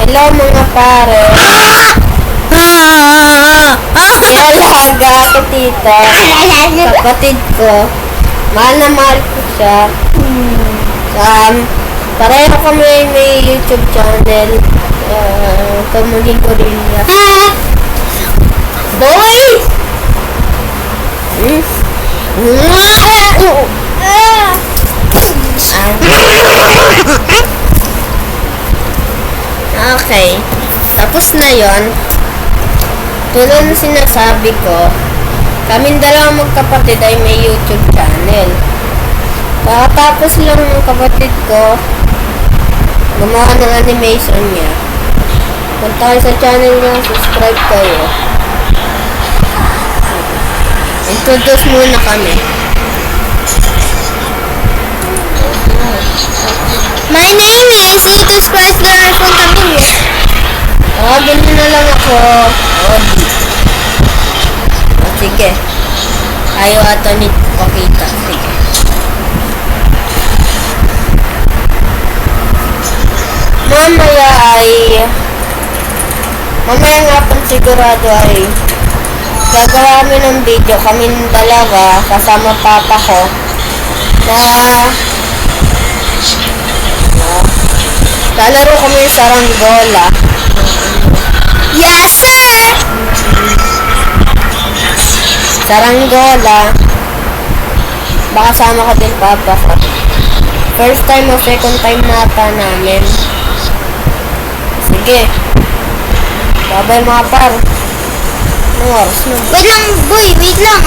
Hello mga pare. Alaga ako tita. Kapatid ko. Mahal na mahal ko siya. Pareho kami may YouTube channel. Kamuling Gorilla. Boy! Okay. Tapos na yon. Tulad ng sinasabi ko, kaming dalawang magkapatid ay may YouTube channel. Kakatapos lang ng kapatid ko gumawa ng animation niya. Punta kayo sa channel niya, subscribe kayo. Introduce muna kami. My name is Itus Christ Generation Camille. Tawagin mo na lang ako. Odi. Sige. Ayaw ato ni Pakita. Sige. Mamaya nga pang sigurado ay gagawa kami ng video kaming dalawa kasama papa ko na lalaro kami sa Saranggola. Yes, sir! Saranggola. Baka sama ka din papa ko. First time o second time nata namin. Sige. Babay mga par. Anong oras na? Wait lang, boy, wait lang.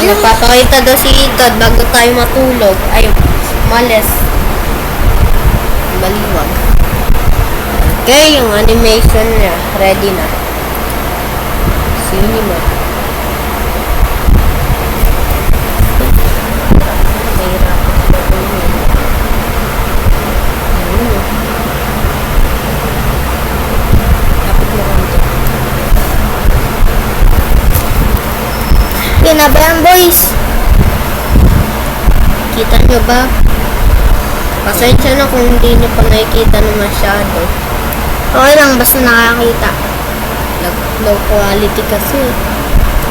Nagpapakita daw si Itad bago tayo matulog. Ay, malis. Baliwag. Okay, yung animation niya. Ready na. Cinema. Pinabayang boys. Kita nyo ba? Pasensya na kung hindi nyo pa nakikita na masyado. Okay lang, basta nakakita. Low quality kasi.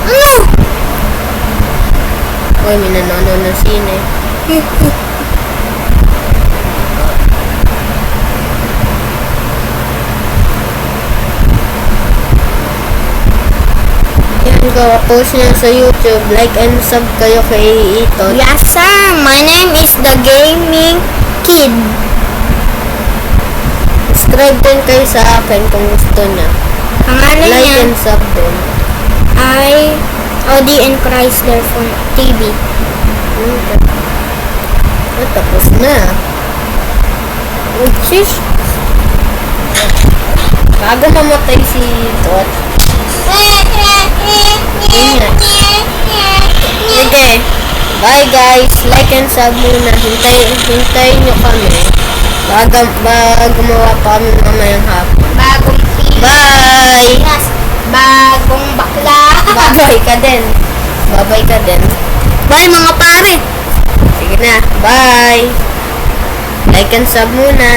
Ano? Uy, may nanonood ng sine. Yan, gawa post niya sa YouTube. Like and sub kayo kay Ito. Yes, sir. My name is The Gaming Kid. Subscribe din kayo sa akin kung gusto niya. Pangalan Like niya and sub din. ay ODN Chrysler for TV. Tapos na. Shish. Bago mamatay si Tot. Sige. Bye guys. Like and sub muna. Hintayin nyo kami. Bago gumawa pa kami mamayang hapon. Bagong TV. Bye! Yes. Bagong bakla. Babay ka din. Babay ka din. Bye mga pare. Sige na. Bye! Like and sub muna.